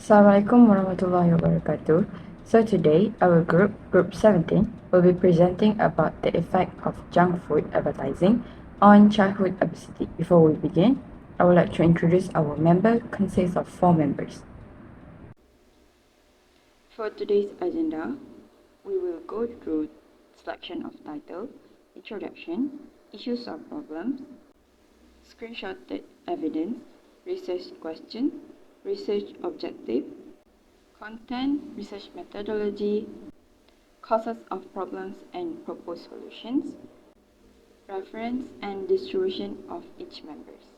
Assalamualaikum warahmatullahi wabarakatuh. So today, our Group 17, will be presenting about the effect of junk food advertising on childhood obesity. Before we begin, I would like to introduce our member, consists of 4 members. For today's agenda, we will go through selection of title, introduction, issues or problems, screenshotted evidence, research question, research objective, content, research methodology, causes of problems and proposed solutions, reference and distribution of each members.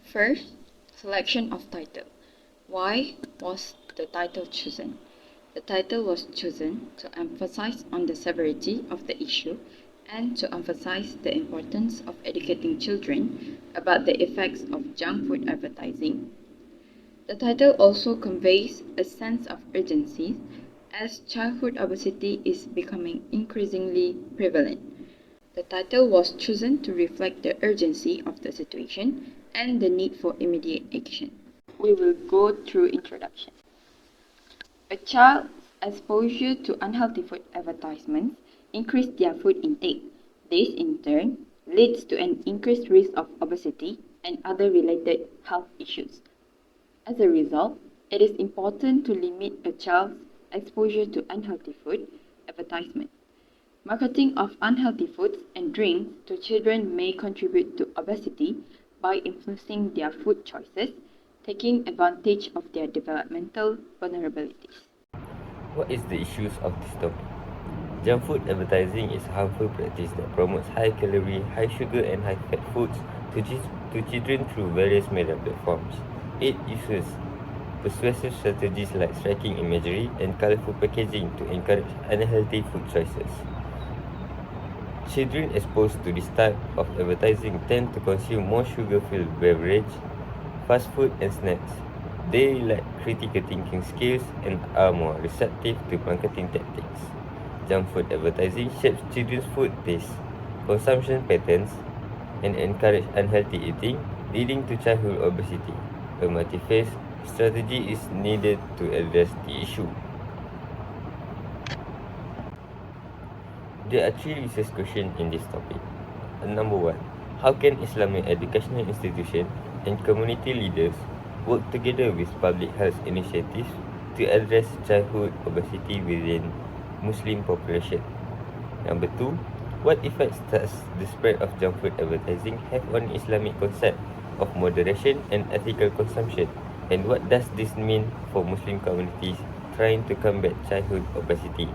First, selection of title. Why was the title chosen? The title was chosen to emphasize on the severity of the issue and to emphasize the importance of educating children about the effects of junk food advertising. The title also conveys a sense of urgency as childhood obesity is becoming increasingly prevalent. The title was chosen to reflect the urgency of the situation and the need for immediate action. We will go through introduction. A child's exposure to unhealthy food advertisements increase their food intake. This in turn leads to an increased risk of obesity and other related health issues. As a result, it is important to limit a child's exposure to unhealthy food advertisement. Marketing of unhealthy foods and drinks to children may contribute to obesity by influencing their food choices, taking advantage of their developmental vulnerabilities. What is the issues of this topic? Junk food advertising is a harmful practice that promotes high-calorie, high-sugar and high-fat foods to children through various media platforms. It uses persuasive strategies like striking imagery and colorful packaging to encourage unhealthy food choices. Children exposed to this type of advertising tend to consume more sugar-filled beverage, fast food and snacks. They lack critical thinking skills and are more receptive to marketing tactics. Junk food advertising shapes children's food tastes, consumption patterns, and encourage unhealthy eating, leading to childhood obesity. A multi-phase strategy is needed to address the issue. There are 3 research questions in this topic. Number 1. How can Islamic educational institutions and community leaders work together with public health initiatives to address childhood obesity within Muslim population? Number 2. What effects does the spread of junk food advertising have on Islamic concept of moderation and ethical consumption? And what does this mean for Muslim communities trying to combat childhood obesity?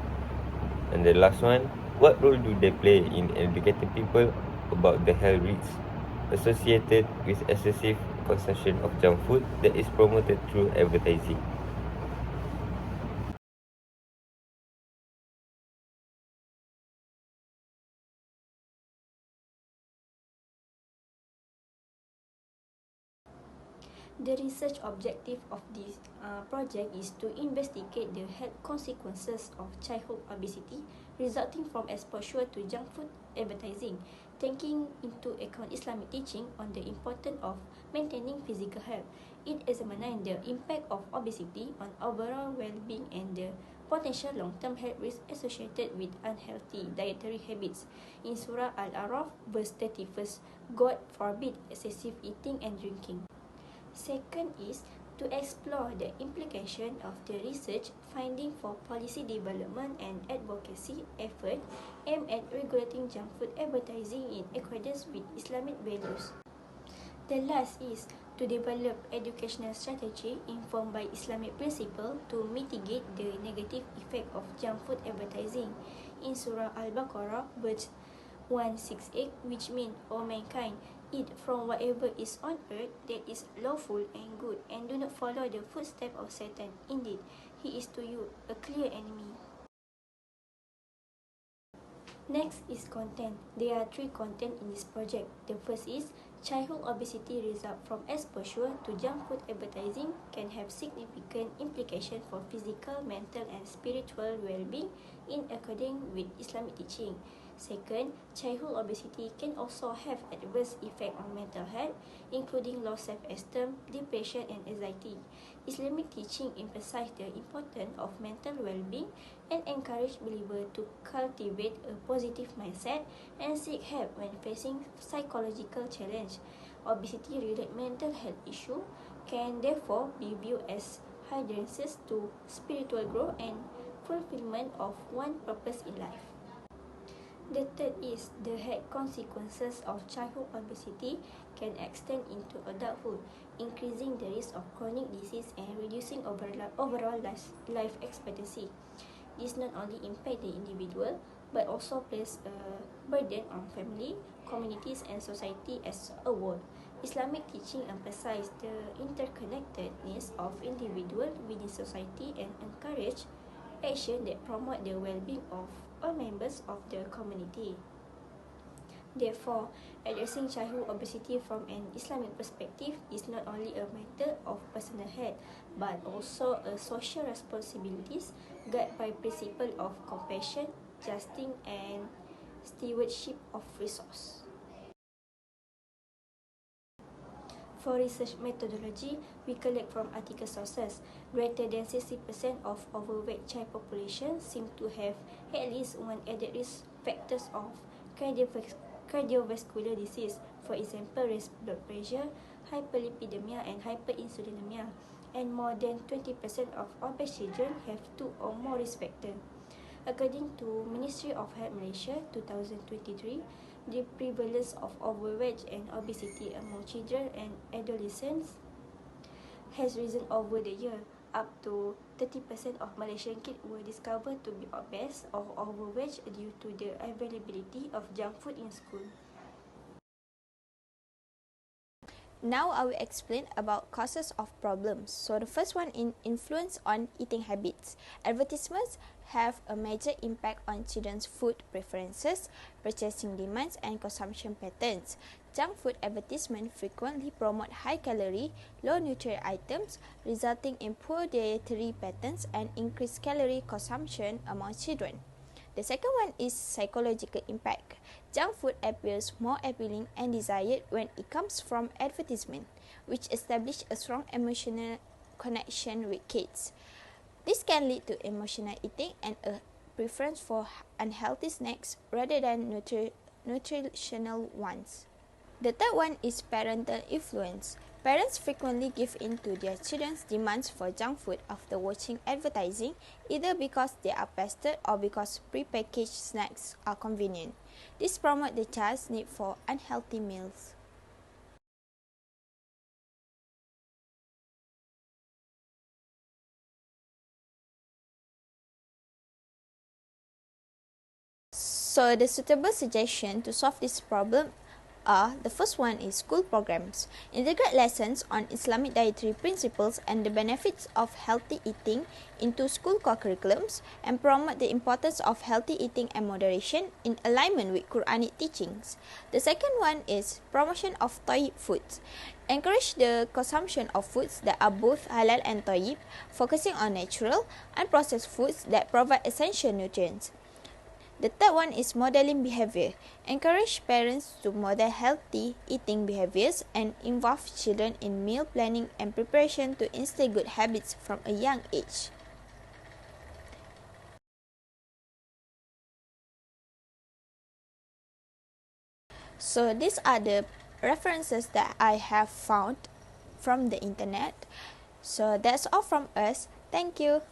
And the last one, what role do they play in educating people about the health risks associated with excessive consumption of junk food that is promoted through advertising? The research objective of this project is to investigate the health consequences of childhood obesity resulting from exposure to junk food advertising, taking into account Islamic teaching on the importance of maintaining physical health. It examines the impact of obesity on overall well-being and the potential long-term health risks associated with unhealthy dietary habits. In Surah Al-Araf, verse 31, God forbid excessive eating and drinking. Second is to explore the implication of the research finding for policy development and advocacy effort aimed at regulating junk food advertising in accordance with Islamic values. The last is to develop educational strategy informed by Islamic principle to mitigate the negative effect of junk food advertising. In Surah Al-Baqarah, verse 168, which means, O mankind, eat from whatever is on earth that is lawful and good, and do not follow the footsteps of Satan. Indeed, he is to you a clear enemy. Next is content. There are 3 content in this project. The first is childhood obesity result from exposure to junk food advertising can have significant implications for physical, mental and spiritual well-being in accordance with Islamic teaching. Second, childhood obesity can also have adverse effect on mental health, including low self-esteem, depression, and anxiety. Islamic teaching emphasize the importance of mental well-being and encourage believers to cultivate a positive mindset and seek help when facing psychological challenge. Obesity-related mental health issue can therefore be viewed as hindrances to spiritual growth and fulfillment of one's purpose in life. The third is the health consequences of childhood obesity can extend into adulthood, increasing the risk of chronic disease and reducing overall life expectancy. This not only impacts the individual but also places a burden on family, communities, and society as a whole. Islamic teaching emphasizes the interconnectedness of individuals within society and encourage action that promote the well-being of all members of the community. Therefore, addressing childhood obesity from an Islamic perspective is not only a matter of personal health but also a social responsibilities guided by principle of compassion, justice, and stewardship of resource. For research methodology, we collect from article sources. Greater than 60% of overweight child population seem to have at least one added risk factors of cardiovascular disease, for example, raised blood pressure, hyperlipidemia, and hyperinsulinemia. And more than 20% of obese children have two or more risk factors. According to Ministry of Health Malaysia 2023, the prevalence of overweight and obesity among children and adolescents has risen over the year. Up to 30% of Malaysian kids were discovered to be obese or overweight due to the availability of junk food in school. Now I will explain about causes of problems. So the first one is influence on eating habits. Advertisements have a major impact on children's food preferences, purchasing demands, and consumption patterns. Junk food advertisements frequently promote high-calorie, low-nutrient items, resulting in poor dietary patterns and increased calorie consumption among children. The second one is psychological impact. Junk food appears more appealing and desired when it comes from advertisement, which establish a strong emotional connection with kids. This can lead to emotional eating and a preference for unhealthy snacks rather than nutritional ones. The third one is parental influence. Parents frequently give in to their children's demands for junk food after watching advertising, either because they are pestered or because prepackaged snacks are convenient. This promotes the child's need for unhealthy meals. So the suitable suggestion to solve this problem are, the first one is school programs. Integrate lessons on Islamic dietary principles and the benefits of healthy eating into school curriculums and promote the importance of healthy eating and moderation in alignment with Quranic teachings. The second one is promotion of tayyib foods. Encourage the consumption of foods that are both halal and tayyib, focusing on natural, unprocessed foods that provide essential nutrients. The third one is modeling behavior. Encourage parents to model healthy eating behaviors and involve children in meal planning and preparation to instill good habits from a young age. So these are the references that I have found from the internet. So that's all from us. Thank you.